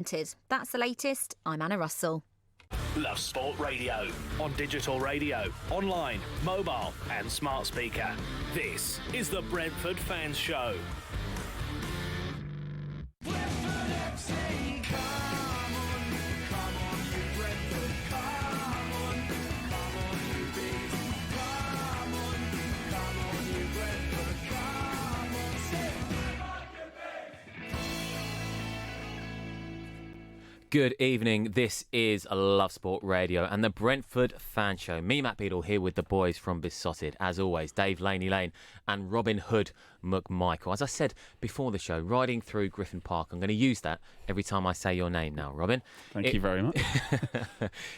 That's the latest. I'm Anna Russell. Love Sport Radio. On digital radio, online, mobile and smart speaker. This is the Brentford Fans Show. Good evening, this is Love Sport Radio and the Brentford Fan Show. Me, Matt Beadle, here with the boys from BeeSotted. As always, Dave Laney Lane and Robin Hood McMichael. As I said before the show, riding through Griffin Park. I'm going to use that every time I say your name now, Robin. Thank you very much.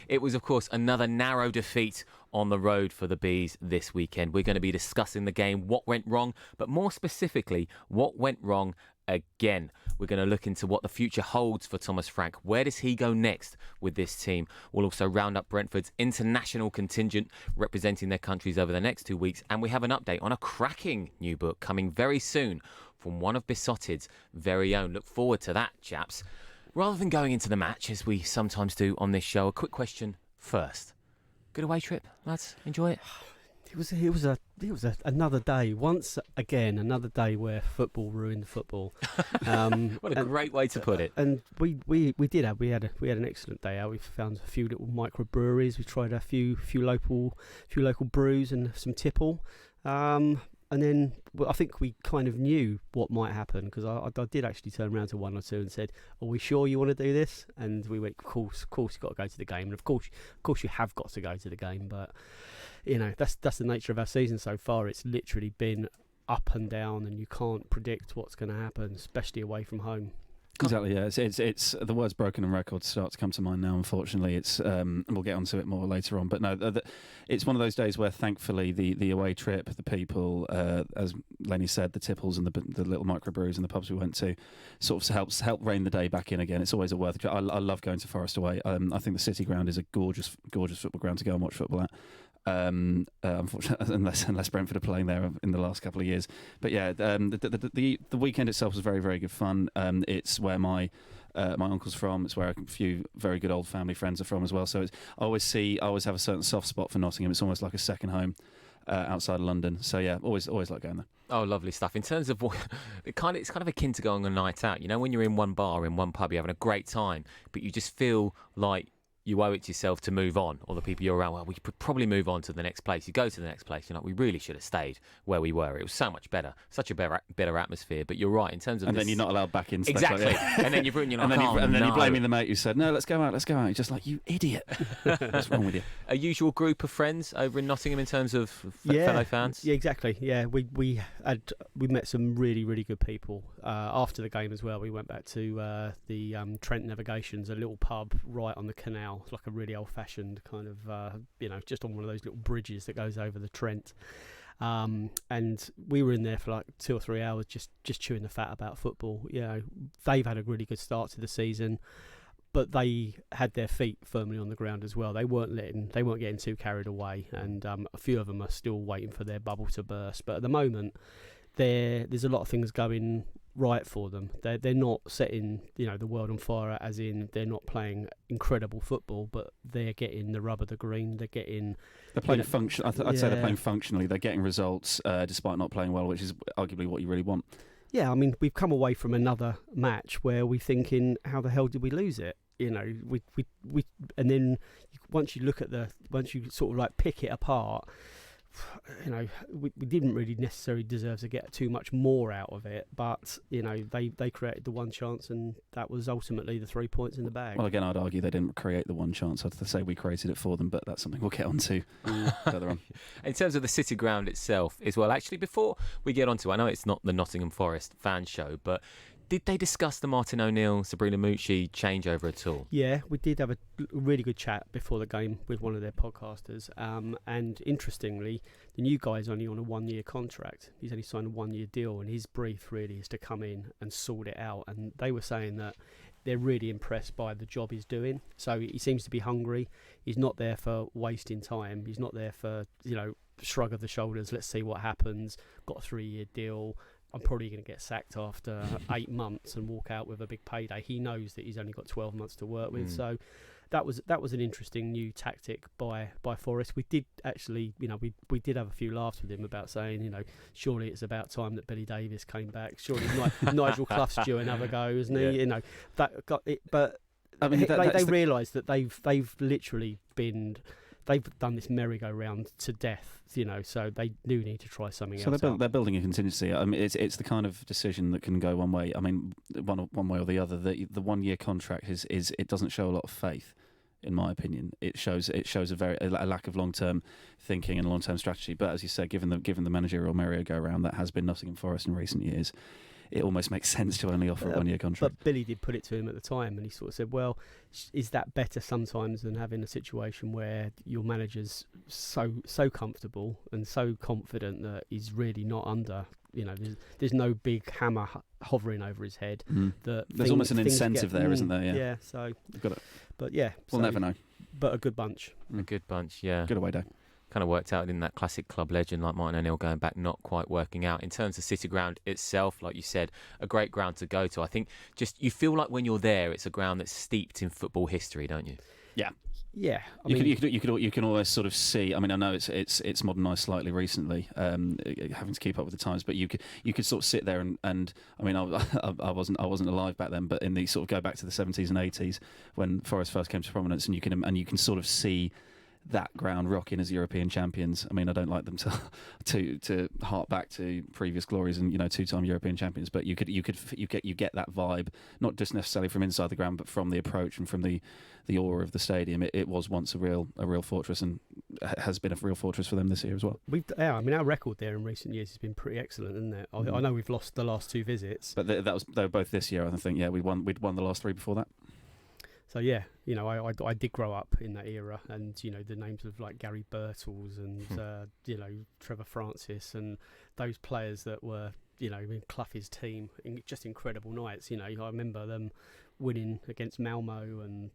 It was, of course, another narrow defeat on the road for the Bees this weekend. We're going to be discussing the game, what went wrong, but more specifically, what went wrong again. We're going to look into what the future holds for Thomas Frank. Where does he go next with this team? We'll also round up Brentford's international contingent representing their countries over the next 2 weeks. And we have an update on a cracking new book coming very soon from one of BeeSotted's very own. Look forward to that, chaps. Rather than going into the match, as we sometimes do on this show, a quick question first. Good away trip, lads? Enjoy it? It was another day. Once again, another day where football ruined football. What a great way to put it. And we had an excellent day out. We found a few little microbreweries. We tried a few local brews and some tipple. And then I think we kind of knew what might happen, because I did actually turn around to one or two and said, "Are we sure you want to do this?" And we went, "Of course, you've got to go to the game." And of course, you have got to go to the game. But you know, that's the nature of our season so far. It's literally been up and down, and you can't predict what's going to happen, especially away from home. Exactly, yeah. It's the words broken and record start to come to mind now, unfortunately. It's we'll get onto it more later on. But no, it's one of those days where, thankfully, the away trip, the people, as Lenny said, the tipples and the little microbrews and the pubs we went to, sort of help rein the day back in again. It's always a worth it. I love going to Forest away. I think the City Ground is a gorgeous football ground to go and watch football at. Unfortunately, unless Brentford are playing there in the last couple of years. But yeah, the weekend itself was very, very good fun. It's where my uncle's from. It's where a few very good old family friends are from as well. So I always have a certain soft spot for Nottingham. It's almost like a second home outside of London. So yeah, always like going there. Oh, lovely stuff. In terms of it's kind of akin to going on a night out. You know, when you're in one bar, in one pub, you're having a great time, but you just feel like you owe it to yourself to move on, or the people you're around. Well, we could probably move on to the next place. You go to the next place, you're like, we really should have stayed where we were. It was so much better, such a better atmosphere. But you're right in terms of then you're not allowed back in. Exactly, like and then you're like, and then you're blaming the mate who said, "No, let's go out." You're just like, you idiot. What's wrong with you? A usual group of friends over in Nottingham in terms of fellow fans. Yeah, exactly. Yeah, we met some really, really good people after the game as well. We went back to the Trent Navigations, a little pub right on the canal. It's like a really old-fashioned kind of, just on one of those little bridges that goes over the Trent. And we were in there for like 2 or 3 hours just chewing the fat about football. You know, they've had a really good start to the season, but they had their feet firmly on the ground as well. They weren't getting too carried away, and a few of them are still waiting for their bubble to burst. But at the moment, there's a lot of things going right for them. They're not setting the world on fire, as in they're not playing incredible football, but they're getting the rub of the green. They're playing function. I'd say they're playing functionally. They're getting results despite not playing well, which is arguably what you really want. Yeah, I mean, we've come away from another match where we're thinking, how the hell did we lose it? You know, we and then once you sort of like pick it apart, we didn't really necessarily deserve to get too much more out of it, but they created the one chance, and that was ultimately the 3 points in the bag. Well, again, I'd argue they didn't create the one chance. I'd say we created it for them, but that's something we'll get onto further on. In terms of the City Ground itself as well, actually, before we get onto, I know it's not the Nottingham Forest fan show, but did they discuss the Martin O'Neill, Sabrina Mucci changeover at all? Yeah, we did have a really good chat before the game with one of their podcasters. And interestingly, the new guy's only on a 1-year contract. He's only signed a 1-year deal, and his brief really is to come in and sort it out. And they were saying that they're really impressed by the job he's doing. So he seems to be hungry. He's not there for wasting time. He's not there for, shrug of the shoulders, let's see what happens. Got a 3-year deal. I'm probably going to get sacked after 8 months and walk out with a big payday. He knows that he's only got 12 months to work with. So that was an interesting new tactic by Forest. We did actually, we did have a few laughs with him about saying, surely it's about time that Billy Davies came back. Surely Nigel Clough's due another go, isn't he? Yeah. That got it. But I mean, they realise that they've literally been. They've done this merry-go-round to death, so they do need to try something else. So they're building a contingency. I mean, it's the kind of decision that can go one way. I mean, one way or the other. The 1 year contract is it doesn't show a lot of faith, in my opinion. It shows a lack of long-term thinking and long-term strategy. But as you said, given the managerial merry-go-round that has been Nottingham Forest in recent years, it almost makes sense to only offer a 1 year contract. But Billy did put it to him at the time, and he sort of said, well, is that better sometimes than having a situation where your manager's so comfortable and so confident that he's really not under, there's no big hammer hovering over his head. That there's almost an incentive there, isn't there? Yeah. Yeah, so... Got it. But yeah... We'll never know. But a good bunch. A good bunch, yeah. Good away day. Kind of worked out in that classic club legend like Martin O'Neill going back, not quite working out. In terms of City Ground itself, like you said, a great ground to go to. I think just you feel like when you're there, it's a ground that's steeped in football history, don't you? Yeah. Yeah, you can always sort of see. I mean, I know it's modernised slightly recently, having to keep up with the times. But you could sort of sit there and I mean, I wasn't alive back then, but in the sort of go back to the 70s and 80s when Forest first came to prominence, and you can sort of see that ground rocking as European champions. I mean, I don't like them to hark back to previous glories and 2-time European champions, but you get that vibe, not just necessarily from inside the ground, but from the approach and from the aura of the stadium. It was once a real fortress, and has been a real fortress for them this year as well. Our record there in recent years has been pretty excellent, isn't it? I know we've lost the last 2 visits, but they were both this year. I think we'd won the last 3 before that. So yeah, I did grow up in that era, and the names of like Gary Birtles and Trevor Francis and those players that were in Clough's team, just incredible nights. I remember them winning against Malmo, and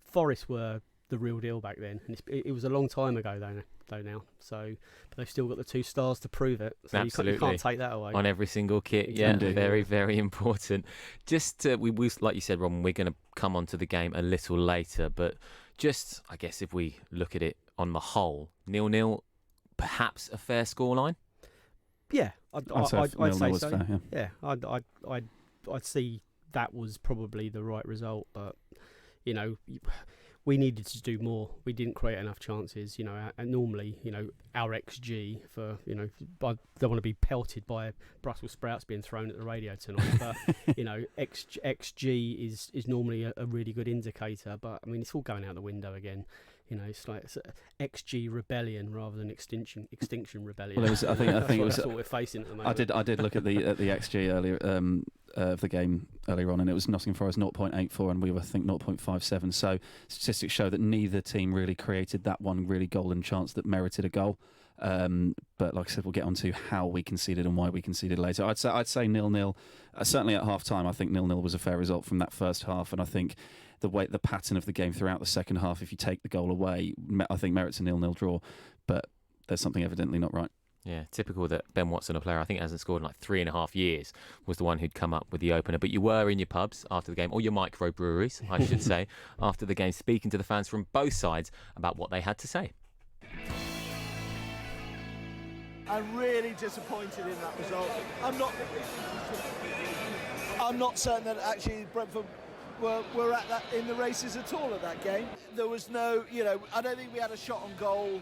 Forest were the real deal back then, and it was a long time ago though now. So, but they've still got the 2 stars to prove it. So Absolutely, you can't take that away on every single kit. Yeah, very, very important. Just we like you said, Robin, we're going to come on to the game a little later, but just I guess if we look at it on the whole, 0-0, perhaps a fair scoreline. Yeah, I'd say so. Fair, yeah, I'd see that was probably the right result, but we needed to do more. We didn't create enough chances, and normally, our XG for, I don't want to be pelted by Brussels sprouts being thrown at the radio tonight, but, XG is normally a really good indicator, but, I mean, it's all going out the window again. It's like XG rebellion rather than extinction rebellion. Well, I think it was what we're facing at the moment. I did look at the XG earlier of the game earlier on, and it was Nottingham Forest 0.84, and we were I think 0.57. So statistics show that neither team really created that one really golden chance that merited a goal. But like I said, we'll get on to how we conceded and why we conceded later. I'd say 0-0. Certainly at half time, I think 0-0 was a fair result from that first half, and I think the pattern of the game throughout the second half, if you take the goal away, I think merits a 0-0 draw. But there's something evidently not right. Yeah, typical that Ben Watson, a player I think hasn't scored in like 3.5 years, was the one who'd come up with the opener. But you were in your pubs after the game, or your microbreweries, I should say, after the game, speaking to the fans from both sides about what they had to say. I'm really disappointed in that result. I'm not certain that actually Brentford were at that in the races at all at that game. There was no, I don't think we had a shot on goal.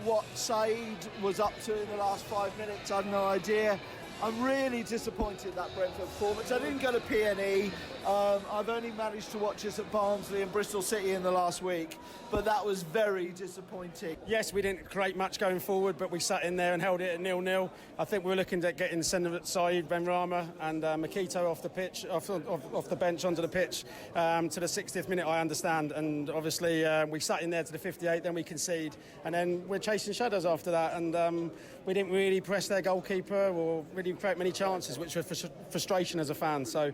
What Saeed was up to in the last 5 minutes, I've no idea. I'm really disappointed that Brentford performance. I didn't go to PNE. I've only managed to watch us at Barnsley and Bristol City in the last week, but that was very disappointing. Yes, we didn't create much going forward, but we sat in there and held it at 0-0. I think we were looking at getting centre Saeed Benrahma and Makito off the pitch, off the bench onto the pitch to the 60th minute, I understand. And obviously we sat in there to the 58th, then we concede, and then we're chasing shadows after that. And we didn't really press their goalkeeper or really create many chances, which were frustration as a fan. So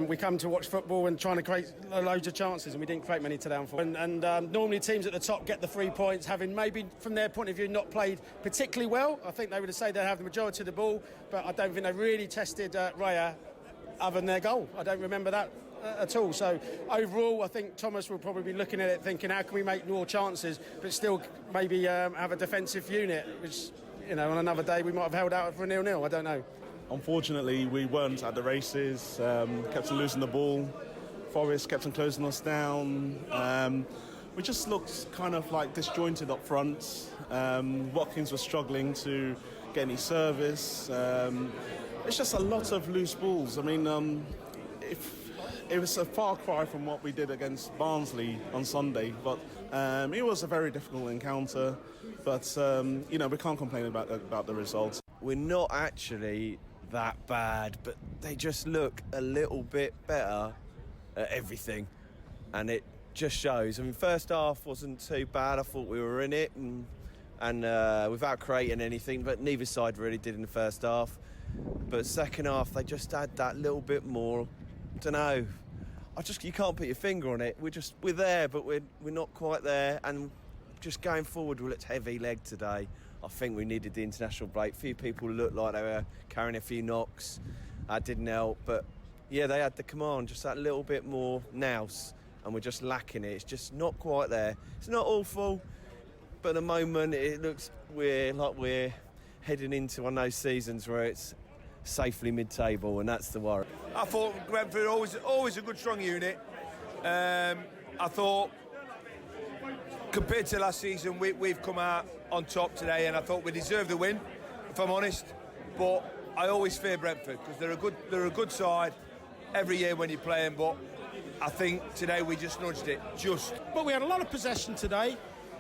we come to to watch football and trying to create loads of chances, and we didn't create many today, unfortunately. And normally teams at the top get the 3 points, having maybe, from their point of view, not played particularly well. I think they would have said they have the majority of the ball, but I don't think they really tested Raya other than their goal. I don't remember that at all. So overall, I think Thomas will probably be looking at it thinking, how can we make more chances, but still maybe have a defensive unit, which, you know, on another day we might have held out for a 0-0. I don't know. Unfortunately, we weren't at the races, kept on losing the ball. Forest kept on closing us down. We just looked kind of like disjointed up front. Watkins was struggling to get any service. It's just a lot of loose balls. I mean, it was a far cry from what we did against Barnsley on Sunday, but it was a very difficult encounter. But, you know, we can't complain about the results. We're not actually that bad, but they just look a little bit better at everything, and it just shows. I mean, first half wasn't too bad. I thought we were in it and without creating anything, but neither side really did in the first half. But second half, they just had that little bit more. I don't know. You can't put your finger on it. We're there, but we're not quite there. And just going forward, we looked heavy-legged today. I think we needed the international break. Few people looked like they were carrying a few knocks. That didn't help. But, yeah, they had the command, just that little bit more nous, and we're just lacking it. It's just not quite there. It's not awful, but at the moment it looks we're heading into one of those seasons where it's safely mid-table, and that's the worry. I thought Brentford always a good, strong unit. I thought, compared to last season, we've come out on top today, and I thought we deserved the win, if I'm honest. But I always fear Brentford because they're a good side every year when you play them. But I think today we just nudged it, But we had a lot of possession today.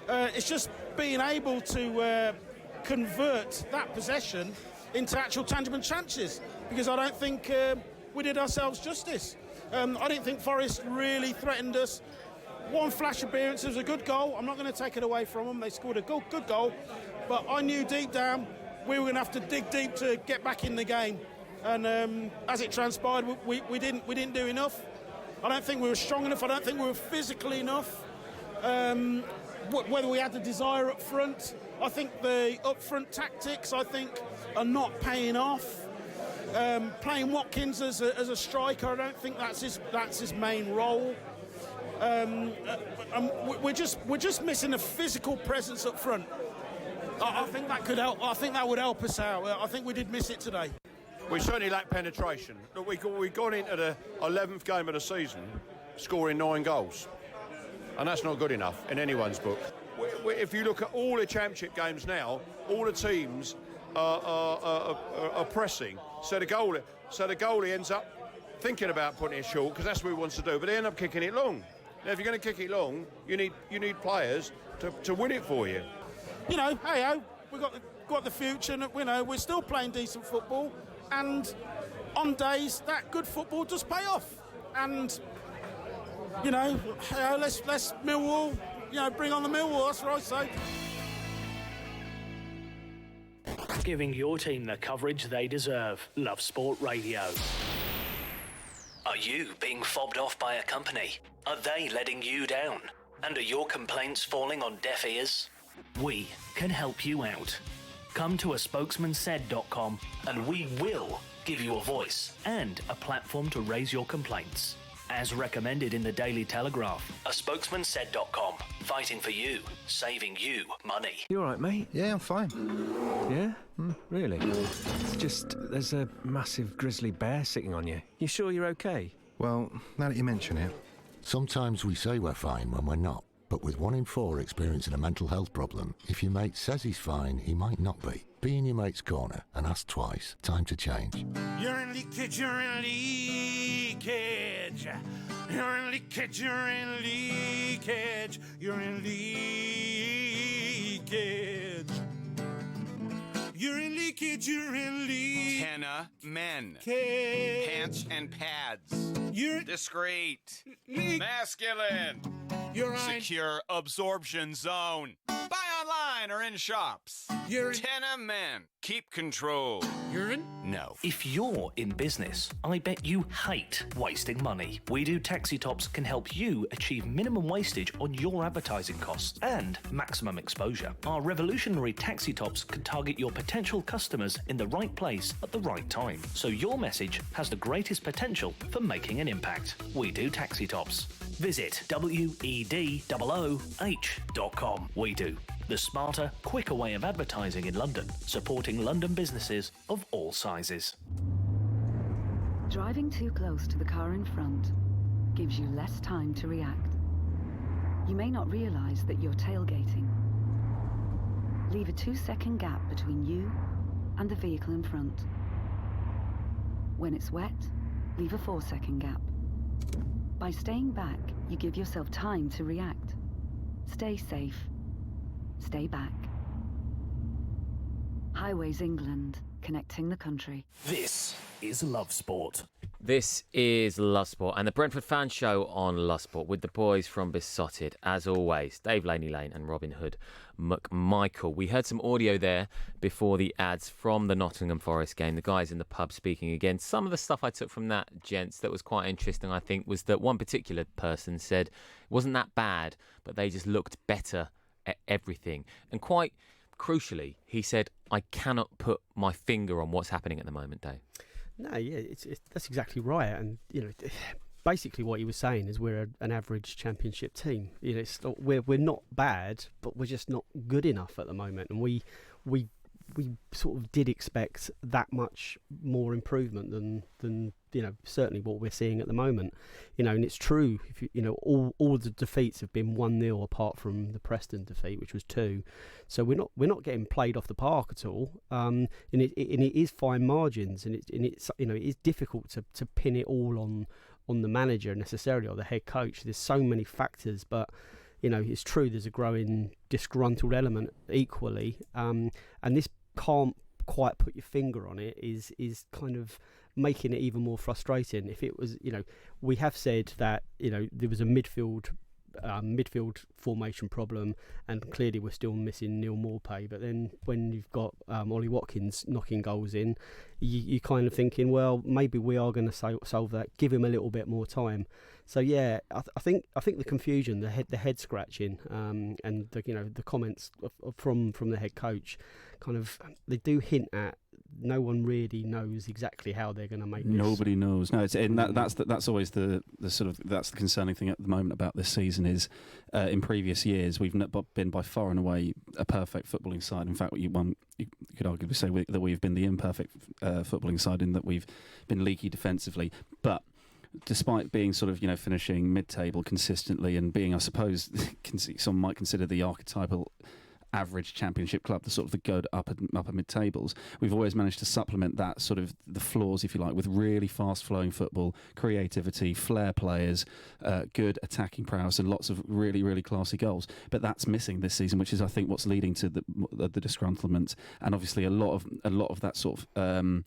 It's just being able to convert that possession into actual tangible chances, because I don't think we did ourselves justice. I didn't think Forest really threatened us. One flash appearance, it was a good goal. I'm not going to take it away from them. They scored a good goal. But I knew deep down we were going to have to dig deep to get back in the game. And as it transpired, we didn't do enough. I don't think we were strong enough. I don't think we were physically enough. Whether we had the desire up front, I think the up front tactics, are not paying off. Playing Watkins as a striker, I don't think that's his main role. We're just missing a physical presence up front. I think that could help. I think that would help us out. I think we did miss it today. We certainly lack penetration. Look, we got into the 11th game of the season scoring 9 goals, and that's not good enough in anyone's book. If you look at all the championship games now, all the teams are pressing, so the goalie ends up thinking about putting it short because that's what he wants to do, but they end up kicking it long. Now, if you're going to kick it long, you need players to win it for you. You know, hey-ho, we've got the future, and we're still playing decent football, and on days that good football does pay off. And you know, let's Millwall, bring on the Millwall. That's what I say. Giving your team the coverage they deserve. Love Sport Radio. Are you being fobbed off by a company? Are they letting you down? And are your complaints falling on deaf ears? We can help you out. Come to aspokesmansaid.com and we will give you a voice and a platform to raise your complaints. As recommended in the Daily Telegraph, aspokesmansaid.com. Fighting for you, saving you money. You all right, mate? Yeah, I'm fine. Yeah? Really? It's just, there's a massive grizzly bear sitting on you. You sure you're okay? Well, now that you mention it, sometimes we say we're fine when we're not. But with 1 in 4 experiencing a mental health problem, if your mate says he's fine, he might not be. Be in your mate's corner and ask twice. Time to change. You're in leakage, you're in leakage. You're in leakage, you're in leakage. You're in leakage. You're in leakage, you're in leakage. Tenna men. Cage. Pants and pads. You're discreet. Masculine. You're right. Secure absorption zone. Buy online online or in shops. Tenor men, keep control. Urine? No. If you're in business, I bet you hate wasting money. We Do Taxi Tops can help you achieve minimum wastage on your advertising costs and maximum exposure. Our revolutionary taxi tops can target your potential customers in the right place at the right time, so your message has the greatest potential for making an impact. We Do Taxi Tops. Visit wedooh.com. We Do, the smarter, quicker way of advertising in London, supporting London businesses of all sizes. Driving too close to the car in front gives you less time to react. You may not realise that you're tailgating. Leave a 2-second gap between you and the vehicle in front. When it's wet, leave a 4-second gap. By staying back, you give yourself time to react. Stay safe. Stay back. Highways England, connecting the country. This is Love Sport. This is Love Sport and the Brentford Fan Show on Love Sport with the boys from BeeSotted, as always, Dave Laney Lane and Robin Hood McMichael. We heard some audio there before the ads from the Nottingham Forest game, the guys in the pub speaking again. Some of the stuff I took from that, gents, that was quite interesting, I think, was that one particular person said it wasn't that bad, but they just looked better at everything. And quite crucially, he said, I cannot put my finger on what's happening at the moment, Dave. No, yeah, that's exactly right. And, basically what he was saying is we're an average championship team. It's not, we're not bad, but we're just not good enough at the moment. And we sort of did expect that much more improvement than certainly what we're seeing at the moment. And it's true. If all the defeats have been 1-0 apart from the Preston defeat, which was 2. So we're not getting played off the park at all. And it is fine margins, and it is difficult to pin it all on the manager necessarily or the head coach. There's so many factors, but it's true. There's a growing disgruntled element equally, and this can't quite put your finger on it. Is kind of making it even more frustrating. If it was, we have said that there was a midfield formation problem, and clearly we're still missing Neil Maupay. But then when you've got Ollie Watkins knocking goals in, you kind of thinking, well, maybe we are going to solve that. Give him a little bit more time. So yeah, I think the confusion, the head scratching, and the comments from the head coach, kind of they do hint at no one really knows exactly how they're going to make this. Nobody knows. No, that's always the sort of that's the concerning thing at the moment about this season is in previous years we've not been by far and away a perfect footballing side. In fact, you could arguably say that we've been the imperfect footballing side in that we've been leaky defensively, but despite being sort of finishing mid-table consistently and being, I suppose, some might consider the archetypal average championship club, the sort of the good upper mid-tables, we've always managed to supplement that sort of the flaws, if you like, with really fast-flowing football, creativity, flair players, good attacking prowess, and lots of really, really classy goals. But that's missing this season, which is, I think, what's leading to the disgruntlement, and obviously a lot of that sort of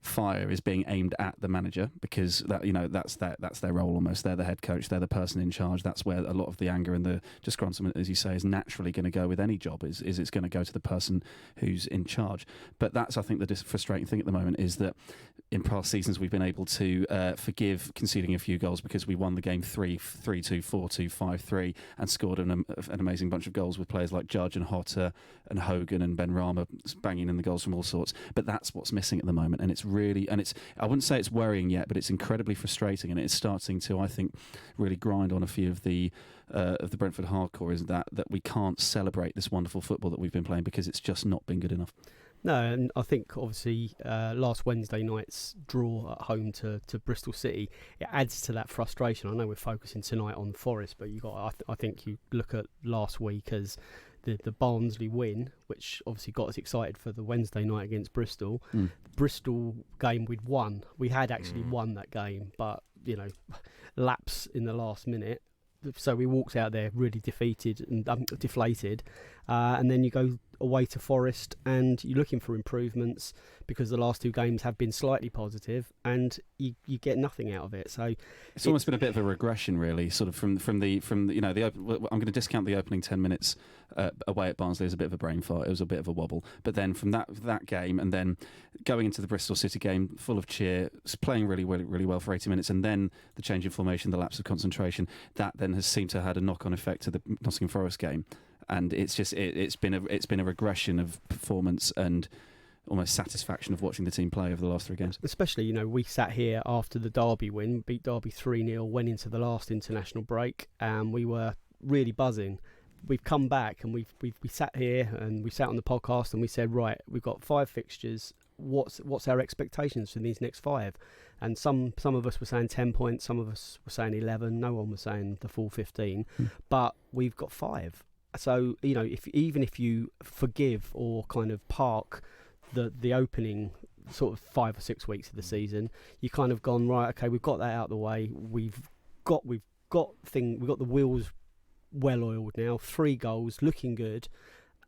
fire is being aimed at the manager, because that's their role almost. They're the head coach, they're the person in charge. That's where a lot of the anger and the disgruntlement, as you say, is naturally going to go with any job, is it's going to go to the person who's in charge. But that's, I think, the frustrating thing at the moment is that in past seasons we've been able to forgive conceding a few goals because we won the game 3-2, 4-2, 5-3 and scored an amazing bunch of goals with players like Judge and Hotter and Hogan and Ben Rama banging in the goals from all sorts. But that's what's missing at the moment, and it's really, I wouldn't say it's worrying yet, but it's incredibly frustrating, and it's starting to, I think, really grind on a few of the Brentford hardcore, is that we can't celebrate this wonderful football that we've been playing because it's just not been good enough. No, and I think obviously last Wednesday night's draw at home to Bristol City, it adds to that frustration. I know we're focusing tonight on Forest, but I think you look at last week as the Barnsley win, which obviously got us excited for the Wednesday night against Bristol. The Bristol game we'd won. We had actually won that game, but lapse in the last minute. so we walked out there really defeated and deflated, and then you go away to Forest and you're looking for improvements because the last 2 games have been slightly positive, and you get nothing out of it. So it's almost been a bit of a regression, really, sort of from the I'm going to discount the opening 10 minutes away at Barnsley as a bit of a brain fart. It was a bit of a wobble, but then from that game and then going into the Bristol City game full of cheer, playing really well for 80 minutes, and then the change in formation, the lapse of concentration, that then has seemed to have had a knock-on effect to the Nottingham Forest game, and it's just it's been a regression of performance and almost satisfaction of watching the team play over the last 3 games. Especially, we sat here after the Derby win, beat Derby 3-0, went into the last international break, and we were really buzzing. We've come back and we sat here and we sat on the podcast and we said, right, we've got 5 fixtures. What's our expectations for these next 5? And some of us were saying 10 points, some of us were saying 11. No one was saying the full 15, but we've got 5. So if you forgive or kind of park the opening sort of 5 or 6 weeks of the season, you kind of gone, right, okay, we've got that out of the way. We've got the wheels well oiled now. 3 goals, looking good,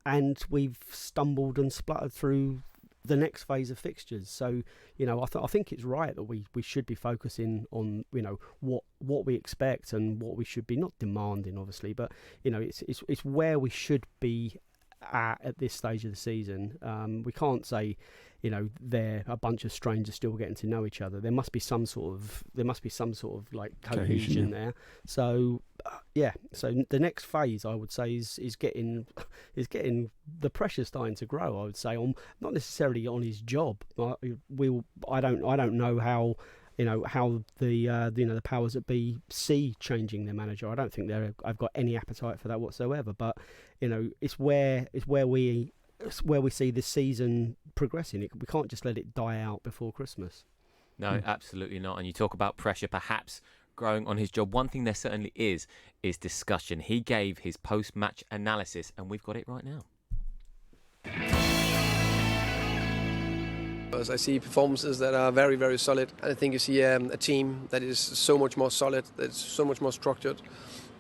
and we've stumbled and spluttered through the next phase of fixtures. So I think it's right that we should be focusing on what we expect and what we should be not demanding, obviously, but it's where we should be at this stage of the season. We can't say they're a bunch of strangers still getting to know each other. There must be some sort of like cohesion there. So so the next phase, I would say, is getting the pressure starting to grow. I would say, on not necessarily on his job. I don't know how the powers that be see changing their manager. I don't think I've got any appetite for that whatsoever. But it's where we see this season progressing. We can't just let it die out before Christmas. No, absolutely not. And you talk about pressure perhaps growing on his job. One thing there certainly is discussion. He gave his post-match analysis, and we've got it right now. I see performances that are very, very solid. I think you see a team that is so much more solid, that's so much more structured.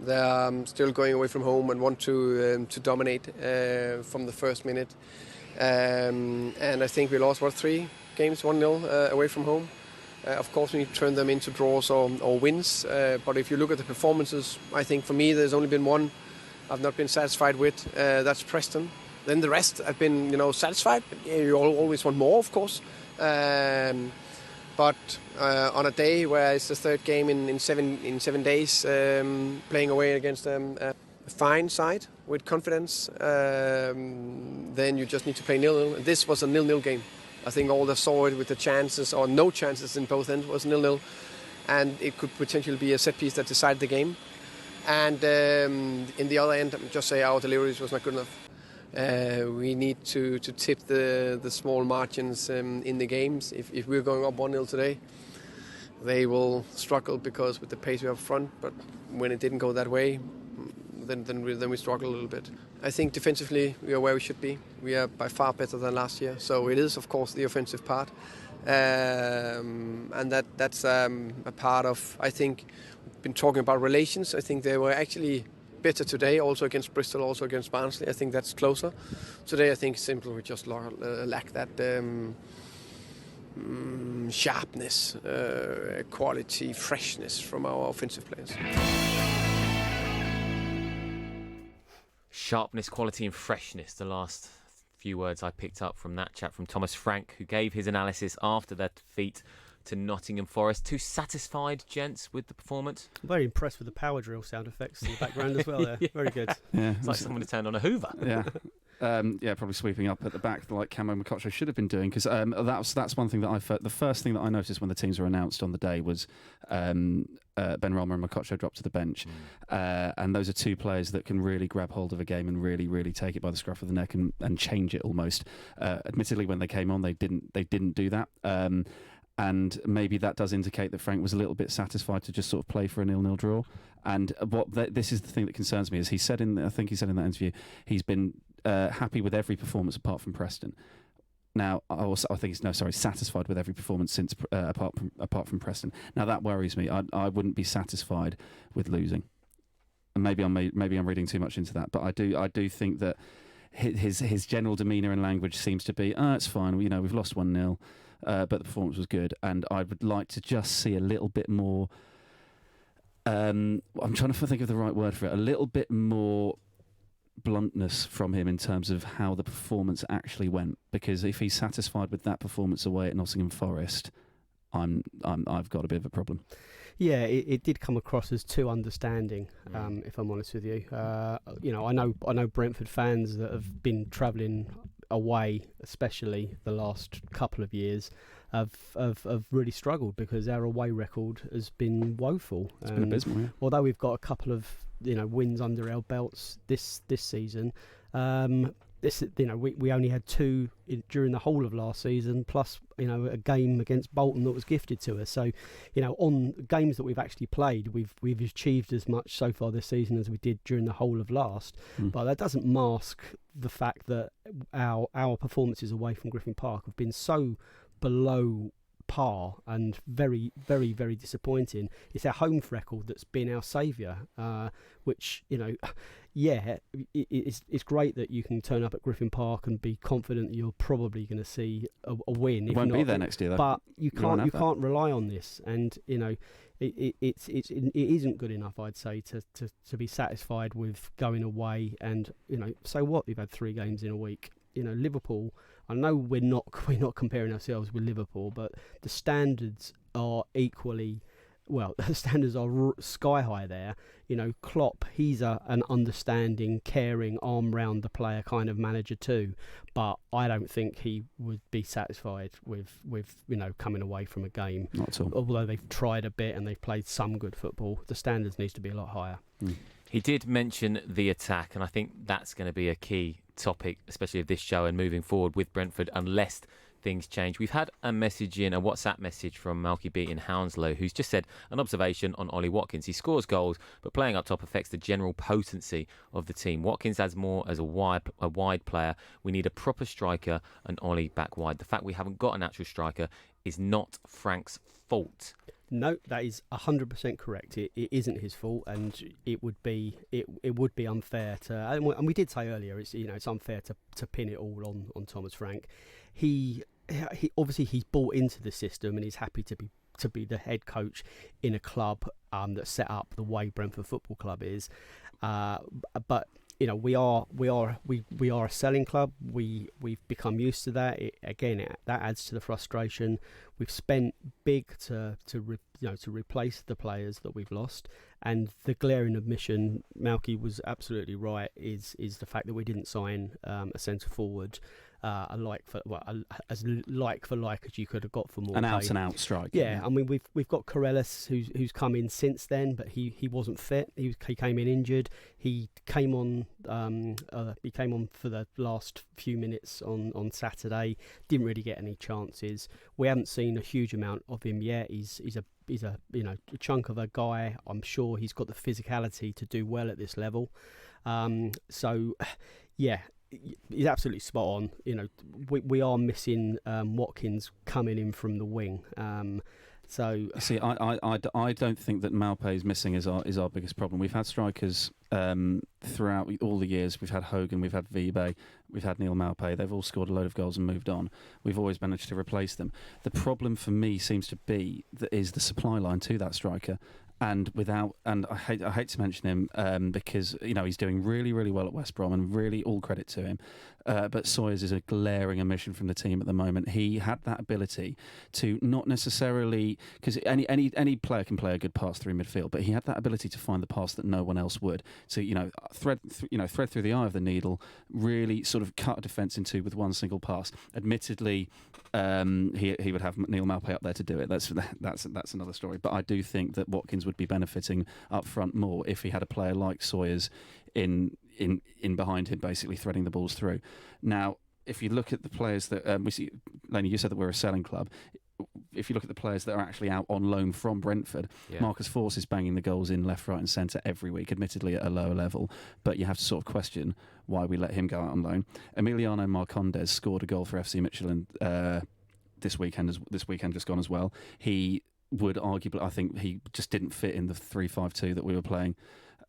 They're still going away from home and want to dominate from the first minute. And I think we lost, 3 games, 1-0 away from home. Of course, we turn them into draws or wins. But if you look at the performances, I think for me there's only been one I've not been satisfied with. That's Preston. Then the rest I've been, satisfied. You always want more, of course. But on a day where it's the 3rd game in 7 days, playing away against a fine side with confidence, then you just need to play 0-0. This was a 0-0 game. I think all that saw it with the chances or no chances in both ends was 0-0, and it could potentially be a set piece that decided the game. And in the other end, I just say our deliveries was not good enough. We need to tip the small margins in the games. If we're going up 1-0 today, they will struggle because with the pace we have front. But when it didn't go that way, then we struggle a little bit. I think defensively we are where we should be. We are by far better than last year. So it is, of course, the offensive part, and that's a part of. I think we've been talking about relations. I think they were actually better today, also against Bristol, also against Barnsley. I think that's closer. Today, I think simply we just lack that sharpness, quality, freshness from our offensive players. Sharpness, quality and freshness, the last few words I picked up from that chat from Thomas Frank, who gave his analysis after that defeat to Nottingham Forest. Too satisfied, gents, with the performance? I'm very impressed with the power drill sound effects in the background as well there. Yeah. Very good. Yeah, it's like someone had turned on a Hoover. Yeah. Probably sweeping up at the back like Camo Makacho should have been doing, because that's one thing that the first thing that I noticed when the teams were announced on the day was Ben Rama and Makacho dropped to the bench, and those are 2 players that can really grab hold of a game and really, really take it by the scruff of the neck and change it almost. Admittedly, when they came on, they didn't do that. And maybe that does indicate that Frank was a little bit satisfied to just sort of play for a 0-0 draw. And this is the thing that concerns me, is I think he said in that interview, he's been happy with every performance apart from Preston. Now, satisfied with every performance since apart from Preston. Now that worries me. I wouldn't be satisfied with losing. and maybe I'm reading too much into that, but I do think that his general demeanour and language seems to be, it's fine. We've lost 1-0, but the performance was good, and I would like to just see a little bit more. I'm trying to think of the right word for it. A little bit more bluntness from him in terms of how the performance actually went. Because if he's satisfied with that performance away at Nottingham Forest, I've got a bit of a problem. Yeah, it did come across as too understanding, if I'm honest with you. I know Brentford fans that have been travelling away, especially the last couple of years, have really struggled because our away record has been woeful. It's been abysmal, yeah. Although we've got a couple of wins under our belts this season. We only had 2 during the whole of last season, plus a game against Bolton that was gifted to us. So, on games that we've actually played, we've achieved as much so far this season as we did during the whole of last. But that doesn't mask the fact that our performances away from Griffin Park have been so below par and very, very, very disappointing. It's our home record that's been our saviour, which it's great that you can turn up at Griffin Park and be confident that you're probably going to see a win. It won't be there next year, though. But you can't rely on this, and it isn't good enough, I'd say, to be satisfied with going away. And so what? We've had 3 games in a week. Liverpool. I know we're not comparing ourselves with Liverpool, but the standards are equally. Well, the standards are sky high there. Klopp, he's an understanding, caring, arm round the player kind of manager too. But I don't think he would be satisfied with coming away from a game. Not at all. Although they've tried a bit and they've played some good football, the standards needs to be a lot higher. He did mention the attack, and I think that's going to be a key topic, especially of this show and moving forward with Brentford, unless things change. We've had a WhatsApp message from Malky B in Hounslow, who's just said an observation on Ollie Watkins. He scores goals, but playing up top affects the general potency of the team. Watkins adds more as a wide player. We need a proper striker, and Ollie back wide. The fact we haven't got an actual striker is not Frank's fault. No, that is 100% correct. It isn't his fault, and it would be unfair to. And we did say earlier, it's unfair to pin it all on Thomas Frank. He obviously he's bought into the system and he's happy to be the head coach in a club that's set up the way Brentford Football Club is. But we are a selling club. We've become used to that. That adds to the frustration. We've spent big to replace the players that we've lost, and the glaring admission, Malky was absolutely right, is the fact that we didn't sign a centre forward. As like for like as you could have got for more. An out and out striker. Yeah, I mean we've got Corellis who's come in since then, but he wasn't fit. He came in injured. He came on for the last few minutes on Saturday. Didn't really get any chances. We haven't seen a huge amount of him yet. He's a chunk of a guy. I'm sure he's got the physicality to do well at this level. So yeah. He's absolutely spot on. We are missing Watkins coming in from the wing. So see, I don't think that Maupay's missing is our biggest problem. We've had strikers throughout all the years. We've had Hogan, we've had Vibe, we've had Neil Maupay. They've all scored a load of goals and moved on. We've always managed to replace them. The problem for me seems to be is the supply line to that striker. And I hate to mention him because he's doing really, really well at West Brom, and really all credit to him. But Sawyers is a glaring omission from the team at the moment. He had that ability to not necessarily, because any player can play a good pass through midfield, but he had that ability to find the pass that no one else would. So thread through the eye of the needle, really sort of cut a defence in two with one single pass. Admittedly, he would have Neil Maupay up there to do it. That's another story. But I do think that Watkins would be benefiting up front more if he had a player like Sawyers in behind him, basically threading the balls through. Now, if you look at the players that we see, Laney, you said that we're a selling club. If you look at the players that are actually out on loan from Brentford, Marcus Force is banging the goals in left, right and centre every week, admittedly at a lower level, but you have to sort of question why we let him go out on loan. Emiliano Marcondes scored a goal for FC Midtjylland this weekend just gone as well. He would arguably, I think he just didn't fit in the 3-5-2 that we were playing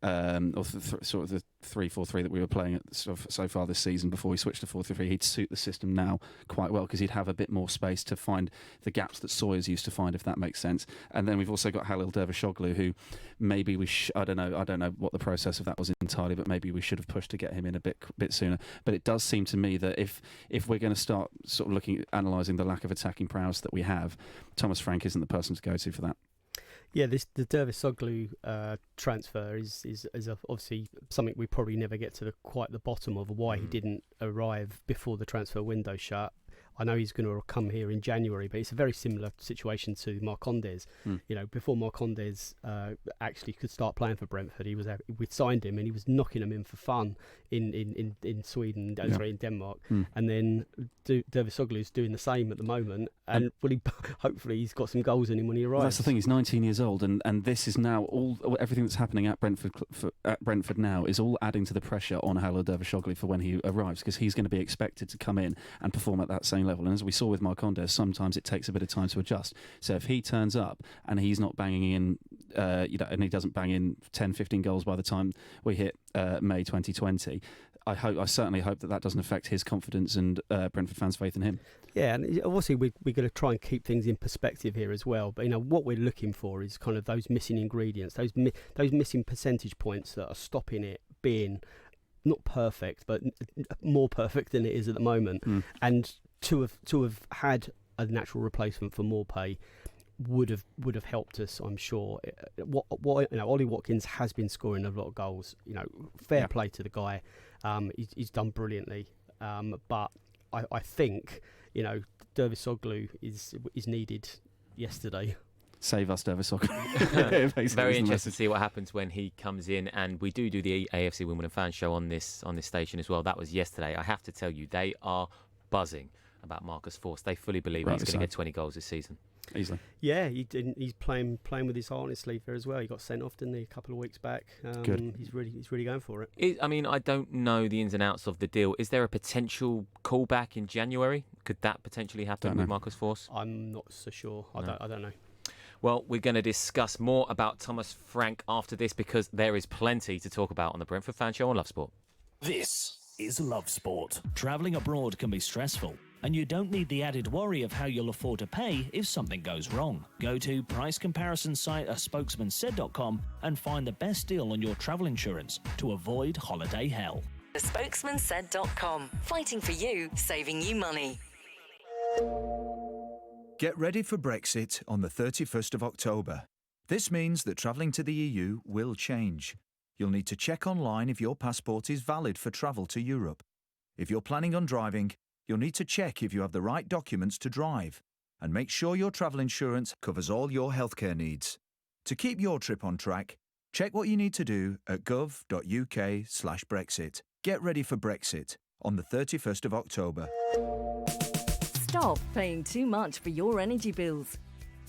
or sort of the 3-4-3 that we were playing so far this season before we switched to 4-3-3, he'd suit the system now quite well because he'd have a bit more space to find the gaps that Sawyers used to find, if that makes sense. And then we've also got Halil Dervishoglu, who maybe I don't know what the process of that was entirely, but maybe we should have pushed to get him in a bit sooner. But it does seem to me that if we're going to start sort of analysing the lack of attacking prowess that we have, Thomas Frank isn't the person to go to for that. Yeah, the Dervishoglu transfer is obviously something we probably never get to quite the bottom of why he didn't arrive before the transfer window shut. I know he's going to come here in January, but it's a very similar situation to Marcondes. You know, before Marcondes actually could start playing for Brentford, we signed him and he was knocking them in for fun in Sweden, sorry, in Denmark. And then Dervishoglu's doing the same at the moment, and hopefully he's got some goals in him when he arrives. Well, that's the thing. He's 19 years old, and this is now everything that's happening at Brentford now is all adding to the pressure on Halil Dervishoglu for when he arrives, because he's going to be expected to come in and perform at that same level. And as we saw with Marcondes, sometimes it takes a bit of time to adjust. So if he turns up and he's not banging in, and he doesn't bang in 10, 15 goals by the time we hit May 2020, I certainly hope that doesn't affect his confidence and Brentford fans' faith in him. Yeah, and obviously we're going to try and keep things in perspective here as well. But what we're looking for is kind of those missing ingredients, those missing percentage points that are stopping it being not perfect, but more perfect than it is at the moment. And to have had a natural replacement for Morpay would have helped us, I'm sure. Ollie Watkins has been scoring a lot of goals. Fair play to the guy. He's done brilliantly. But I think Dervishoglu is needed yesterday. Save us, Dervishoglu. Very interested to see what happens when he comes in, and we do the AFC Wimbledon fan show on this station as well. That was yesterday. I have to tell you, they are buzzing about Marcus Forss. They fully believe he's going to get 20 goals this season. Easily. Yeah, he's playing with his heart on his sleeve there as well. He got sent off, didn't he, a couple of weeks back? Good. He's really going for it. I don't know the ins and outs of the deal. Is there a potential callback in January? Could that potentially happen with Marcus Forss? I'm not so sure. I don't know. Well, we're going to discuss more about Thomas Frank after this, because there is plenty to talk about on the Brentford Fan Show on Love Sport. This is Love Sport. Travelling abroad can be stressful, and you don't need the added worry of how you'll afford to pay if something goes wrong. Go to price comparison site spokesmansaid.com and find the best deal on your travel insurance to avoid holiday hell. Spokesmansaid.com. Fighting for you, saving you money. Get ready for Brexit on the 31st of October. This means that travelling to the EU will change. You'll need to check online if your passport is valid for travel to Europe. If you're planning on driving, you'll need to check if you have the right documents to drive, and make sure your travel insurance covers all your healthcare needs. To keep your trip on track, check what you need to do at gov.uk/Brexit. Get ready for Brexit on the 31st of October. Stop paying too much for your energy bills.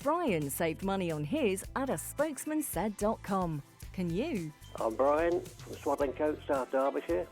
Brian saved money on his at spokesmansaid.com. Can you? I'm Brian from Swadlincote, South Derbyshire,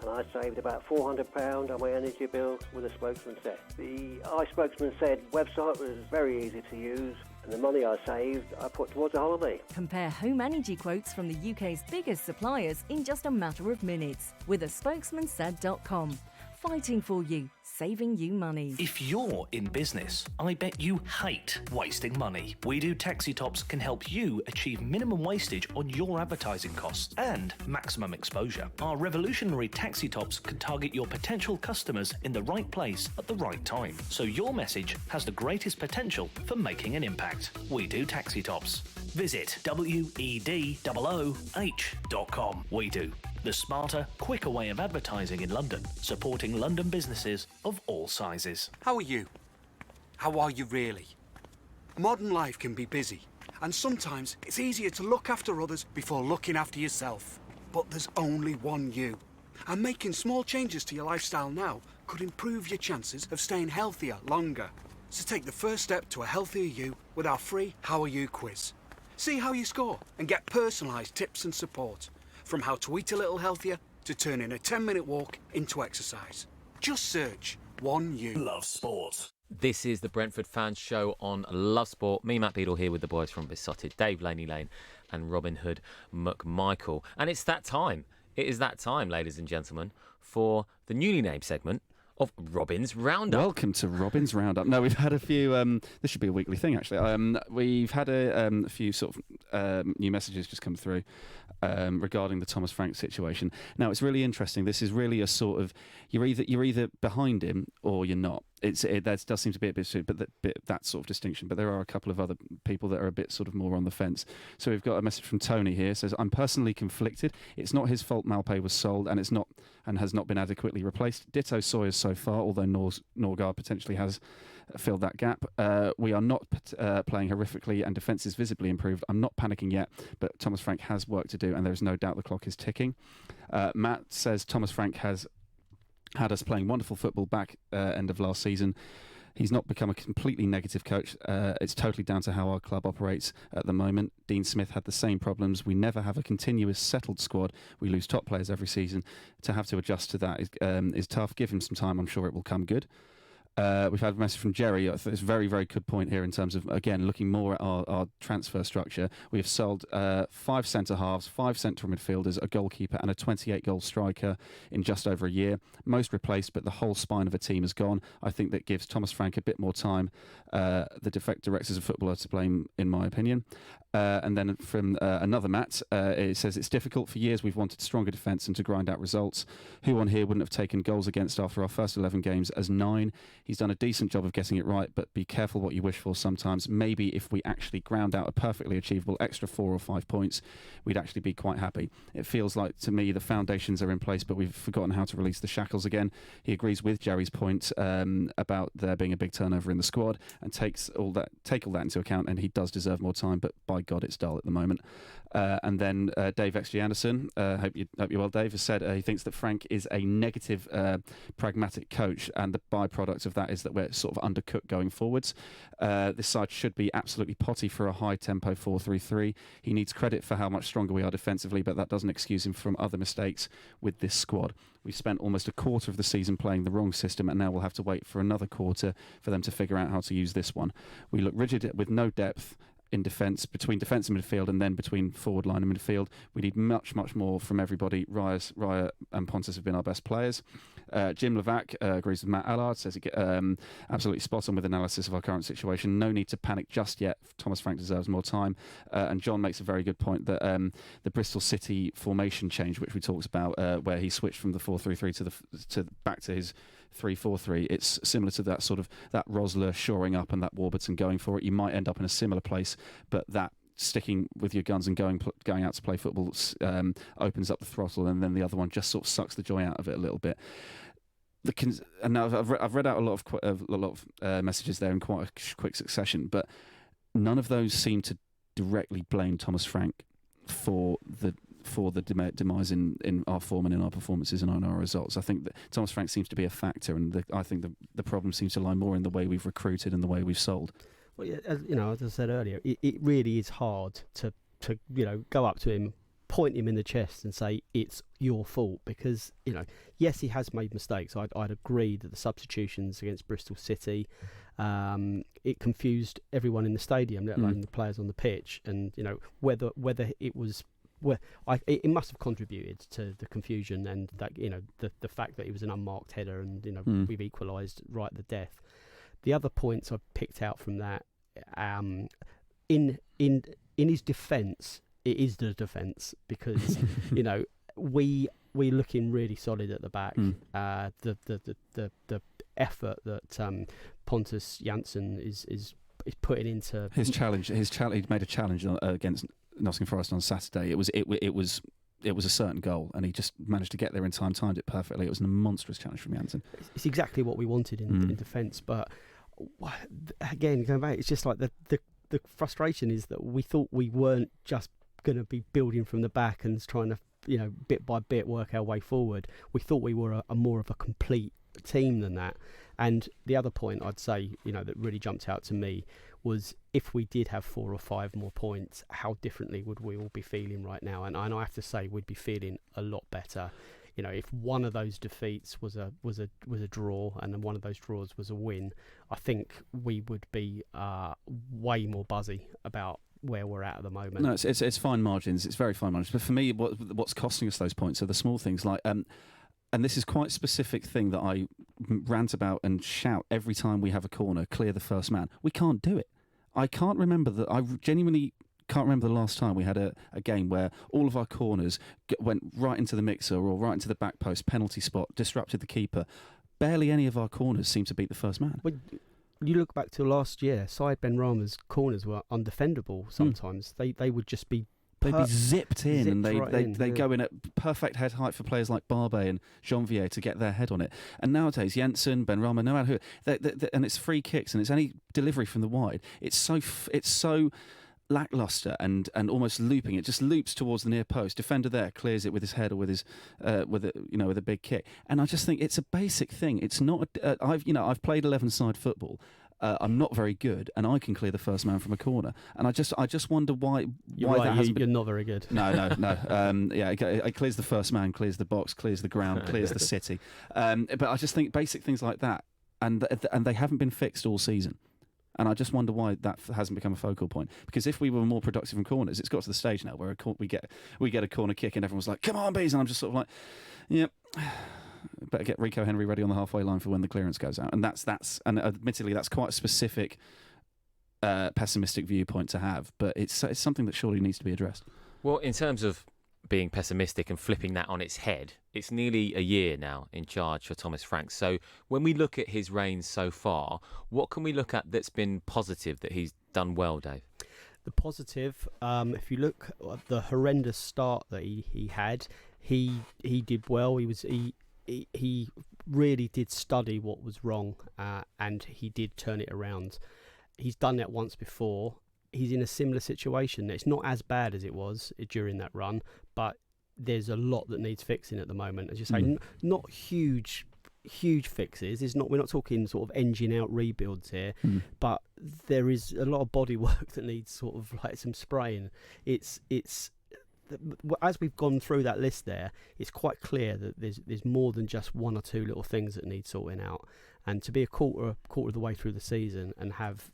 and I saved about £400 on my energy bill with a Spokesman Said. The iSpokesman Said website was very easy to use, and the money I saved I put towards a holiday. Compare home energy quotes from the UK's biggest suppliers in just a matter of minutes with spokesmansaid.com. Fighting for you, saving you money. If you're in business, I bet you hate wasting money. We Do Taxi Tops can help you achieve minimum wastage on your advertising costs and maximum exposure. Our revolutionary taxi tops can target your potential customers in the right place at the right time, so your message has the greatest potential for making an impact. We Do Taxi Tops. Visit WEDOOH.com. We Do. The smarter, quicker way of advertising in London, supporting London businesses of all sizes. How are you? How are you really? Modern life can be busy, and sometimes it's easier to look after others before looking after yourself. But there's only one you. And making small changes to your lifestyle now could improve your chances of staying healthier longer. So take the first step to a healthier you with our free How Are You quiz. See how you score and get personalised tips and support. From how to eat a little healthier to turning a 10-minute walk into exercise. Just search One You. Love Sport. This is the Brentford Fans Show on Love Sport. Me, Matt Beadle, here with the boys from BeeSotted, Dave Laney Lane and Robin Hood McMichael. And it's that time. It is that time, ladies and gentlemen, for the newly named segment of Robin's Roundup. Welcome to Robin's Roundup. No, we've had a few. This should be a weekly thing, actually. We've had a few sort of new messages just come through regarding the Thomas Frank situation. Now, it's really interesting. This is really a sort of you're either behind him or you're not. That does seem to be a bit that sort of distinction. But there are a couple of other people that are a bit sort of more on the fence. So we've got a message from Tony here. It says, "I'm personally conflicted. It's not his fault Malpay was sold, and has not been adequately replaced. Ditto Sawyers so far, although Norgard potentially has filled that gap. We are not playing horrifically, and defence is visibly improved. I'm not panicking yet, but Thomas Frank has work to do, and there is no doubt the clock is ticking." Matt says Thomas Frank has had us playing wonderful football back end of last season. He's not become a completely negative coach. It's totally down to how our club operates at the moment. Dean Smith had the same problems. We never have a continuous settled squad. We lose top players every season. To have to adjust to that is tough. Give him some time. I'm sure it will come good. We've had a message from Jerry. I think it's a very, very good point here in terms of, again, looking more at our transfer structure. We have sold 5 centre-halves, 5 central midfielders, a goalkeeper and a 28-goal striker in just over a year. Most replaced, but the whole spine of a team is gone. I think that gives Thomas Frank a bit more time. The directors of football are to blame, in my opinion. And then from another Matt, it says, "It's difficult. For years we've wanted stronger defence and to grind out results. Who on here wouldn't have taken goals against after our first 11 games as 9? He's done a decent job of getting it right, but be careful what you wish for sometimes. Maybe if we actually ground out a perfectly achievable extra 4 or 5 points, we'd actually be quite happy. It feels like, to me, the foundations are in place, but we've forgotten how to release the shackles again." He agrees with Jerry's point about there being a big turnover in the squad, and take all that into account, and he does deserve more time, but by God, it's dull at the moment. And then Dave XG Anderson, hope you're well, Dave, has said he thinks that Frank is a negative, pragmatic coach, and the byproduct of that is that we're sort of undercooked going forwards. This side should be absolutely potty for a high-tempo 4-3-3. He needs credit for how much stronger we are defensively, but that doesn't excuse him from other mistakes with this squad. We spent almost a quarter of the season playing the wrong system, and now we'll have to wait for another quarter for them to figure out how to use this one. We look rigid with no depth in defence, between defence and midfield, and then between forward line and midfield. We need much, much more from everybody. Raya and Pontus have been our best players. Jim Levac agrees with Matt Allard, says he absolutely spot on with analysis of our current situation. No need to panic just yet. Thomas Frank deserves more time. And John makes a very good point that the Bristol City formation change, which we talked about, where he switched from the 4-3-3 to back to his 3-4-3, it's similar to that sort of that Rosler shoring up and that Warburton going for it. You might end up in a similar place, but that sticking with your guns and going out to play football opens up the throttle, and then the other one just sort of sucks the joy out of it a little bit. And now I've read out a lot of messages there in quite a quick succession, but none of those seem to directly blame Thomas Frank for the demise in our form and in our performances and on our results. I think that Thomas Frank seems to be a factor, and I think the problem seems to lie more in the way we've recruited and the way we've sold. Well, yeah, as I said earlier, it really is hard to go up to him, point him in the chest and say it's your fault, because yes, he has made mistakes. I'd agree that the substitutions against Bristol City, it confused everyone in the stadium, let alone the players on the pitch, and whether it was. Well, it must have contributed to the confusion, and that the fact that it was an unmarked header, and we've equalised right at the death. The other points I've picked out from that, in his defence, it is the defence, because we're looking really solid at the back. The effort that Pontus Jansson is putting into his challenge. He made a challenge against Nottingham Forest on Saturday. It was a certain goal, and he just managed to get there in time, timed it perfectly. It was a monstrous challenge from Janssen. It's exactly what we wanted in defence, but again, going back, it's just like the frustration is that we thought we weren't just going to be building from the back and trying to bit by bit work our way forward. We thought we were a more of a complete team than that. And the other point I'd say that really jumped out to me was, if we did have 4 or 5 more points, how differently would we all be feeling right now? And I have to say, we'd be feeling a lot better. if one of those defeats was a draw and then one of those draws was a win, I think we would be way more buzzy about where we're at the moment. No, it's fine margins. It's very fine margins. But for me, what's costing us those points are the small things like. And this is quite a specific thing that I rant about and shout every time we have a corner, clear the first man. We can't do it. I can't remember that. I genuinely can't remember the last time we had a game where all of our corners went right into the mixer or right into the back post, penalty spot, disrupted the keeper. Barely any of our corners seem to beat the first man. When you look back to last year, Said Benrahma's corners were undefendable sometimes. They would just be... They'd be zipped in, and they in, go in at perfect head height for players like Barbe and Janvier to get their head on it. And nowadays, Jensen, Benrahma, no matter who, and it's free kicks and it's any delivery from the wide. It's so lackluster and almost looping. It just loops towards the near post. Defender there clears it with his head or with his with a big kick. And I just think it's a basic thing. It's not. I've played 11-side football. I'm not very good, and I can clear the first man from a corner. And I just wonder why that hasn't been... You're not very good. No. It clears the first man, clears the box, clears the ground, clears the city. But I just think basic things like that, and they haven't been fixed all season. And I just wonder why that hasn't become a focal point. Because if we were more productive in corners, it's got to the stage now where we get a corner kick and everyone's like, "Come on, Bees," and I'm just sort of like, "Yep." Better get Rico Henry ready on the halfway line for when the clearance goes out. And and admittedly that's quite a specific pessimistic viewpoint to have, but it's something that surely needs to be addressed. Well, in terms of being pessimistic and flipping that on its head, it's nearly a year now in charge for Thomas Frank. So when we look at his reign so far, what can we look at that's been positive that he's done well, Dave? The positive, if you look at the horrendous start that he had, he did well. He really did study what was wrong, and he did turn it around. He's done that once before. He's in a similar situation. It's not as bad as it was during that run, but there's a lot that needs fixing at the moment. As you say, not huge fixes. We're not talking sort of engine out rebuilds here, but there is a lot of body work that needs sort of like some spraying. It's as we've gone through that list there, it's quite clear that there's more than just one or two little things that need sorting out. And to be a quarter of the way through the season and have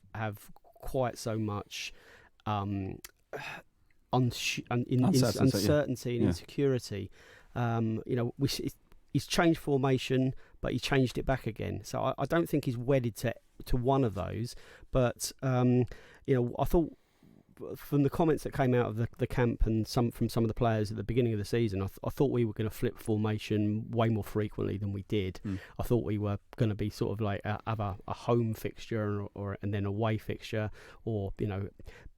quite so much uncertainty and insecurity, he's changed formation, but he changed it back again. So I don't think he's wedded to one of those. But I thought, from the comments that came out of the camp and from some of the players at the beginning of the season, I thought we were going to flip formation way more frequently than we did. I thought we were going to be sort of like have a home fixture and then away fixture, or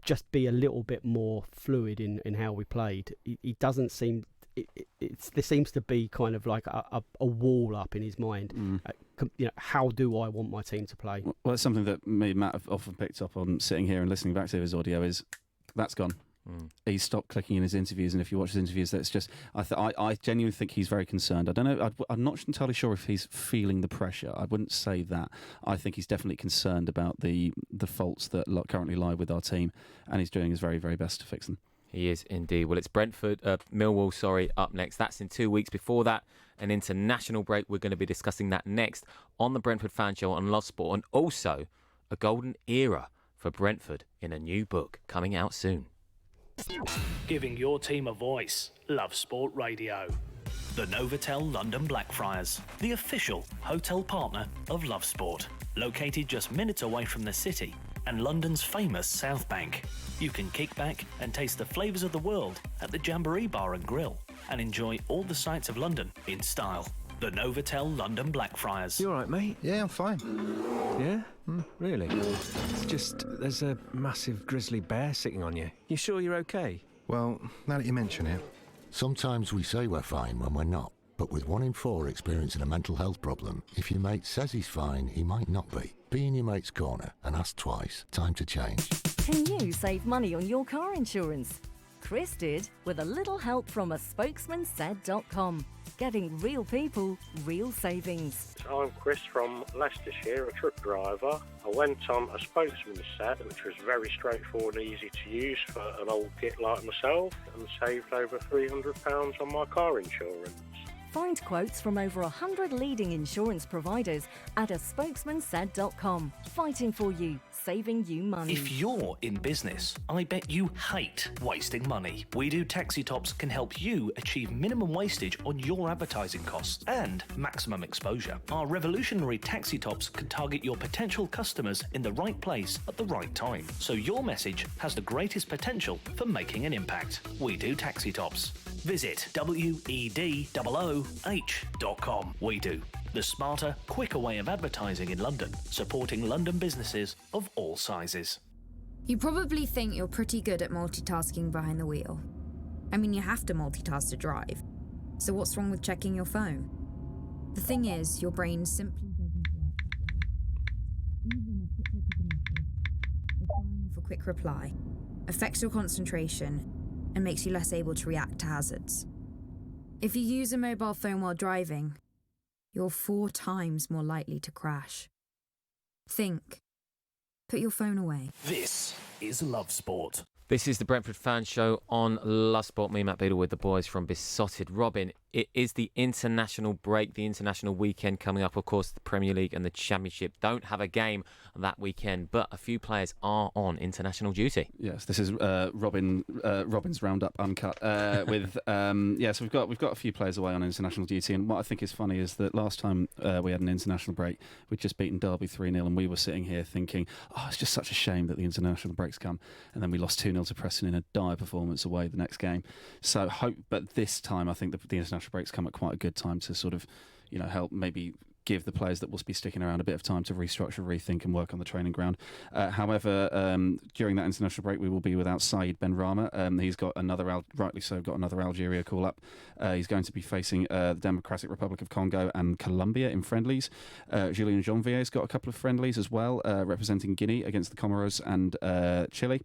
just be a little bit more fluid in how we played. It doesn't seem. There seems to be kind of like a wall up in his mind. How do I want my team to play? Well, it's something that me and Matt have often picked up on sitting here and listening back to his audio. Is that's gone. He's stopped clicking in his interviews, and if you watch his interviews, that's just. I genuinely think he's very concerned. I don't know. I'm not entirely sure if he's feeling the pressure. I wouldn't say that. I think he's definitely concerned about the faults that currently lie with our team, and he's doing his very, very best to fix them. He is indeed. Well, it's Millwall, up next. That's in 2 weeks. Before that, an international break. We're going to be discussing that next on the Brentford Fan Show on Love Sport, and also a golden era for Brentford in a new book coming out soon. Giving your team a voice. Love Sport Radio. The Novotel London Blackfriars, the official hotel partner of Love Sport. Located just minutes away from the city and London's famous South Bank. You can kick back and taste the flavours of the world at the Jamboree Bar and Grill and enjoy all the sights of London in style. The Novotel London Blackfriars. You all right, mate? Yeah, I'm fine. Yeah? Really? It's just, there's a massive grizzly bear sitting on you. You sure you're okay? Well, now that you mention it, sometimes we say we're fine when we're not. But with 1 in 4 experiencing a mental health problem, if your mate says he's fine, he might not be. Be in your mate's corner and ask twice. Time to change. Can you save money on your car insurance? Chris did, with a little help from a spokesmansaid.com. Getting real people, real savings. I'm Chris from Leicestershire, a truck driver. I went on a spokesman's set, which was very straightforward and easy to use for an old git like myself, and saved over £300 on my car insurance. Find quotes from over 100 leading insurance providers at spokesmansaid.com. Fighting for you, saving you money. If you're in business, I bet you hate wasting money. We Do Taxi Tops can help you achieve minimum wastage on your advertising costs and maximum exposure. Our revolutionary taxi tops can target your potential customers in the right place at the right time, so your message has the greatest potential for making an impact. We Do Taxi Tops. Visit WEDOOH.com. We Do, the smarter, quicker way of advertising in London, supporting London businesses of all sizes. You probably think you're pretty good at multitasking behind the wheel. I mean, you have to multitask to drive. So what's wrong with checking your phone? The thing is, your brain simply doesn't work. Even a quick look at the message, or firing off a quick reply, affects your concentration and makes you less able to react to hazards. If you use a mobile phone while driving, you're 4 times more likely to crash. Think. Put your phone away. This is Love Sport. This is the Brentford Fan Show on Love Sport. Me, Matt Beadle, with the boys from BeeSotted. Robin, it is the international break, the international weekend coming up. Of course, the Premier League and the Championship don't have a game that weekend, but a few players are on international duty. Yes, this is Robin's Roundup Uncut. So we've got a few players away on international duty, and what I think is funny is that last time we had an international break, we'd just beaten Derby 3-0, and we were sitting here thinking, oh, it's just such a shame that the international break's come, and then we lost 2-0 to Preston in a dire performance away the next game. But this time I think the international break's come at quite a good time to sort of, help maybe give the players that will be sticking around a bit of time to restructure, rethink and work on the training ground. However, during that international break we will be without Saeed Benrahma. He's got rightly so, got another Algeria call-up. He's going to be facing the Democratic Republic of Congo and Colombia in friendlies. Julien Jonvier's got a couple of friendlies as well, representing Guinea against the Comoros and Chile.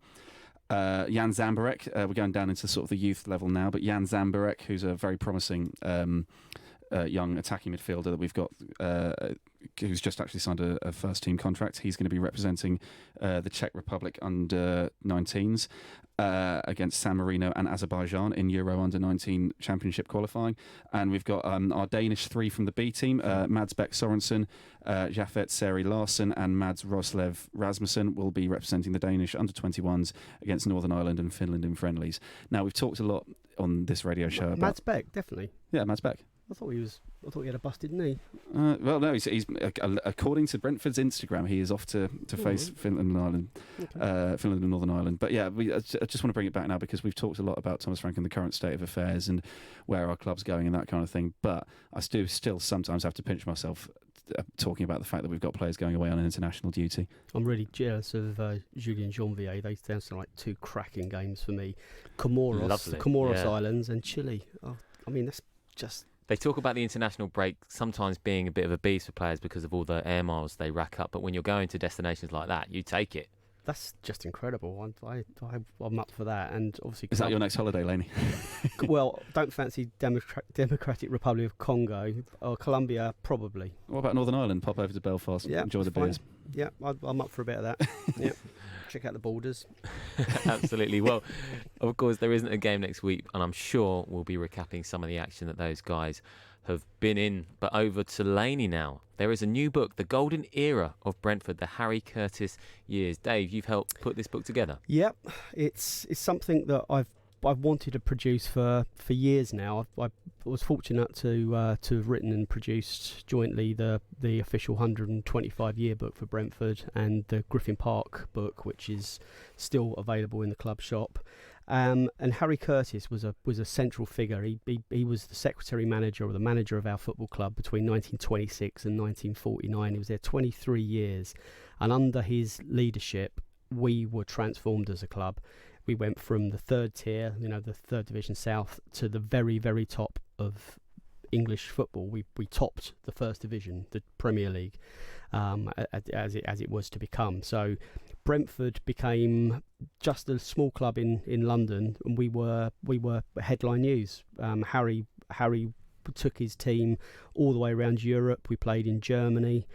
Jan Zambarek, we're going down into sort of the youth level now, but Jan Zambarek, who's a very promising young attacking midfielder that we've got, who's just actually signed a first-team contract. He's going to be representing the Czech Republic under-19s against San Marino and Azerbaijan in Euro under-19 Championship qualifying. And we've got our Danish 3 from the B team, Mads Bech Sorensen, Jafet Seri Larsen and Mads Roslev Rasmussen will be representing the Danish under-21s against Northern Ireland and Finland in friendlies. Now, we've talked a lot on this radio show about... Mads Bech, definitely. Yeah, Mads Bech. I thought he had a busted knee. Well, no, he's according to Brentford's Instagram, he is off to face Finland and Ireland, Finland and Northern Ireland. But yeah, I just want to bring it back now because we've talked a lot about Thomas Frank and the current state of affairs and where our club's going and that kind of thing. But I do still sometimes have to pinch myself talking about the fact that we've got players going away on international duty. I'm really jealous of Julien Jonvier. They sound like 2 cracking games for me. Comoros Islands and Chile. Oh, I mean, that's just... They talk about the international break sometimes being a bit of a beast for players because of all the air miles they rack up. But when you're going to destinations like that, you take it. That's just incredible. I'm up for that. And obviously, is that your next holiday, Laney? Well, don't fancy Democratic Republic of Congo or Colombia, probably. What about Northern Ireland? Pop over to Belfast, enjoy the beers. Yeah, I'm up for a bit of that. Yeah. Check out the borders. Absolutely. Well, of course, there isn't a game next week, and I'm sure we'll be recapping some of the action that those guys have been in. But over to Laney now. There is a new book, The Golden Era of Brentford, the Harry Curtis Years. Dave, you've helped put this book together. Yep, it's something that I've wanted to produce for years now. I was fortunate to have written and produced jointly the official 125 year book for Brentford and the Griffin Park book, which is still available in the club shop. And Harry Curtis was a central figure. He was the secretary manager or the manager of our football club between 1926 and 1949. He was there 23 years, and under his leadership, we were transformed as a club. We went from the 3rd tier, the 3rd Division South, to the very, very top of English football. We topped the 1st Division, the Premier League, as it was to become. So Brentford became just a small club in London, and we were headline news. Harry took his team all the way around Europe. We played in Germany,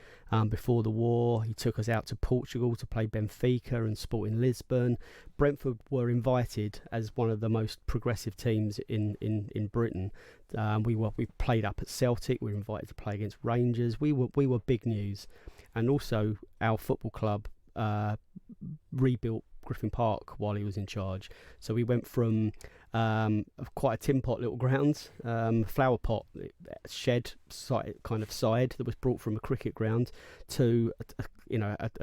before the war. He took us out to Portugal to play Benfica and Sporting Lisbon. Brentford were invited as one of the most progressive teams in Britain. We played up at Celtic. We were invited to play against Rangers. We were big news, and also our football club rebuilt Griffin Park while he was in charge. So we went from quite a tin pot little ground, flower pot shed kind of side that was brought from a cricket ground to a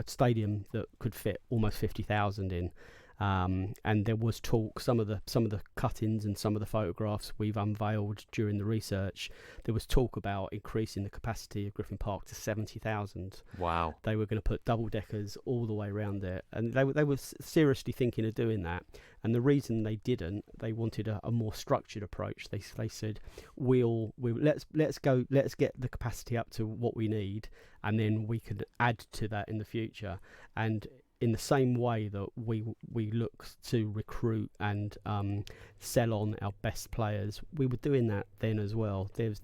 stadium that could fit almost 50,000 in. And there was talk, some of the cut-ins and some of the photographs we've unveiled during the research, there was talk about increasing the capacity of Griffin Park to 70,000. Wow. They were going to put double deckers all the way around it, and they were seriously thinking of doing that. And the reason they didn't, they wanted a more structured approach. They said, let's get the capacity up to what we need, and then we can add to that in the future. And in the same way that we look to recruit and sell on our best players, we were doing that then as well. There's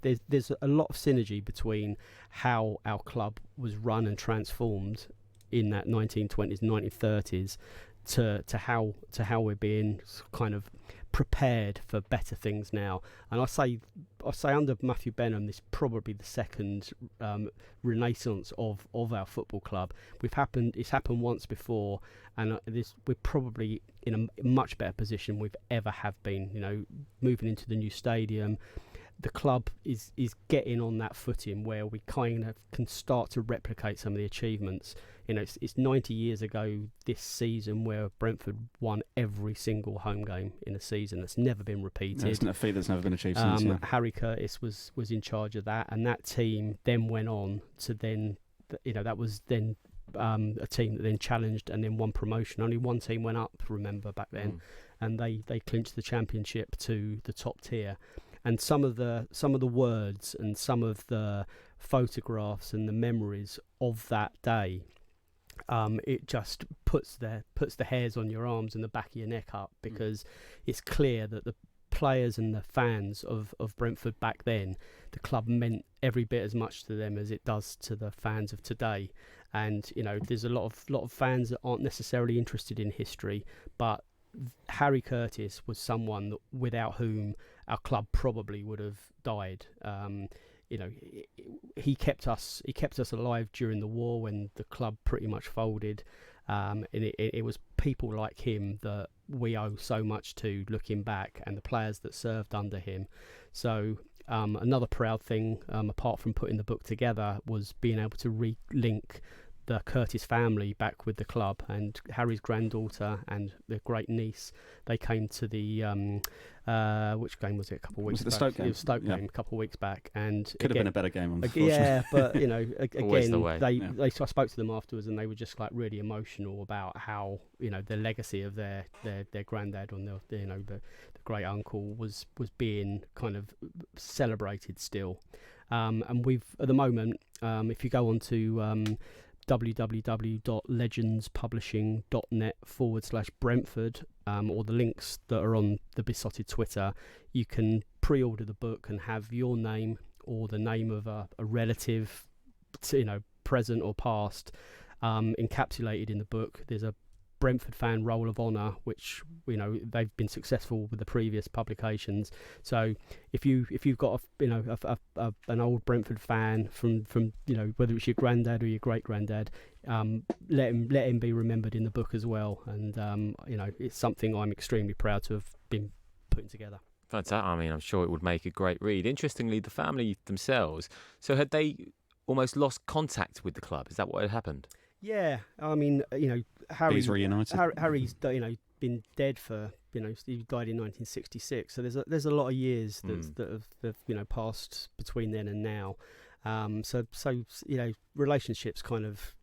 a lot of synergy between how our club was run and transformed in that 1920s, 1930s to how we're being kind of prepared for better things now. And I say under Matthew Benham, this is probably the second renaissance of our football club. It's happened once before, and we're probably in a much better position we've ever have been. Moving into the new stadium, the club is getting on that footing where we kind of can start to replicate some of the achievements. It's 90 years ago this season where Brentford won every single home game in a season. That's never been repeated. It's a feat that's never been achieved since. Yeah. Harry Curtis was in charge of that, and that team then went on to then, that was then a team that then challenged and then won promotion. Only one team went up, remember, back then, and they clinched the championship to the top tier. And some of the words and some of the photographs and the memories of that day, it just puts the hairs on your arms and the back of your neck up, because it's clear that the players and the fans of Brentford back then, the club meant every bit as much to them as it does to the fans of today. And there's a lot of fans that aren't necessarily interested in history, but Harry Curtis was someone that, without whom our club probably would have died. He kept us alive during the war when the club pretty much folded, and it was people like him that we owe so much to, looking back, and the players that served under him. So another proud thing, apart from putting the book together, was being able to relink the Curtis family back with the club, and Harry's granddaughter and the great niece. They came to the which game was it? A couple of weeks back. Was it the Stoke game? It was Stoke game a couple of weeks back, and could have been a better game. Yeah, but again, the I spoke to them afterwards, and they were just like really emotional about how the legacy of their granddad, or the great uncle was being kind of celebrated still. And we've at the moment, if you go on to www.legendspublishing.net/Brentford, or the links that are on the BeeSotted Twitter, you can pre-order the book and have your name or the name of a relative, present or past, encapsulated in the book. There's a Brentford fan roll of honour, which they've been successful with the previous publications. So if you've got an old Brentford fan from whether it's your granddad or your great granddad, let him be remembered in the book as well. And it's something I'm extremely proud to have been putting together. Fantastic. I mean, I'm sure it would make a great read. Interestingly, the family themselves, so had they almost lost contact with the club? Is that what had happened? Yeah, I mean, Harry's reunited. Harry's been dead for he died in 1966. So there's a lot of years that have passed between then and now. So relationships kind of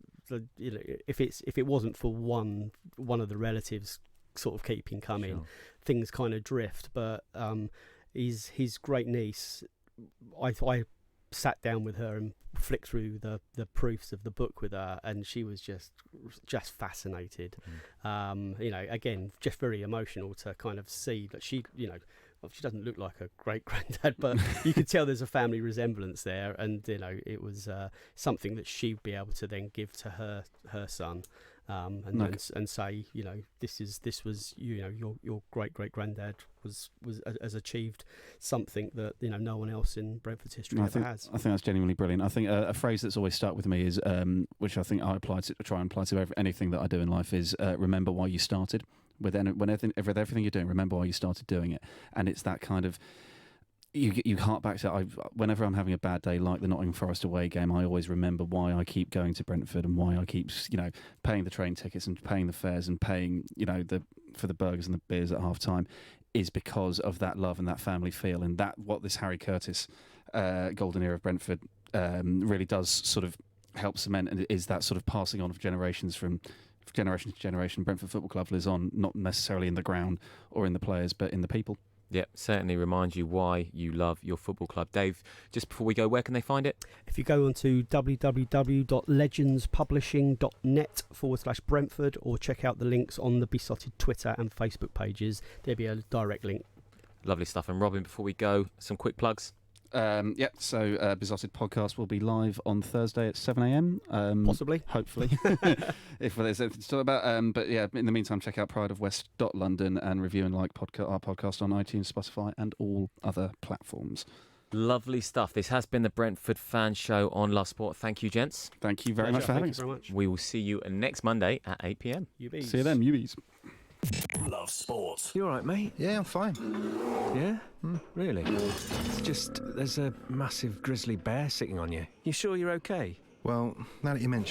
if it wasn't for one of the relatives sort of keeping coming, sure, things kind of drift. But his great niece, I sat down with her and flicked through the proofs of the book with her, and she was just fascinated. Again, just very emotional to kind of see that she, well, she doesn't look like a great granddad, but you could tell there's a family resemblance there, and it was something that she'd be able to then give to her son, and say, this was your great granddad has achieved something that no one else in Brentford's history ever has. I think that's genuinely brilliant. I think a phrase that's always stuck with me is, which I think I try and apply to anything that I do in life, is remember why you started. With everything you're doing, remember why you started doing it. And it's that kind of, you hark back to, whenever I'm having a bad day like the Nottingham Forest away game, I always remember why I keep going to Brentford and why I keep paying the train tickets and paying the fares and paying for the burgers and the beers at half time, is because of that love and that family feel, and that what this Harry Curtis golden era of Brentford really does sort of help cement, and it is that sort of passing on of generations from generation to generation. Brentford Football Club lives on, not necessarily in the ground or in the players, but in the people. Yep, certainly reminds you why you love your football club. Dave, just before we go, where can they find it? If you go onto www.legendspublishing.net/Brentford, or check out the links on the BeeSotted Twitter and Facebook pages, there'll be a direct link. Lovely stuff. And Robin, before we go, some quick plugs. So BeeSotted podcast will be live on Thursday at 7 a.m. Possibly. Hopefully. If there's anything to talk about. But yeah, in the meantime, check out prideofwest.london and review and like our podcast on iTunes, Spotify and all other platforms. Lovely stuff. This has been the Brentford Fan Show on Love Sport. Thank you, gents. Thank you very much for having us. Thank you very much. We will see you next Monday at 8 p.m. See you then, UBs. Love Sport. You all right, mate? Yeah, I'm fine. Yeah? Really? It's just there's a massive grizzly bear sitting on you. You sure you're okay? Well, now that you mention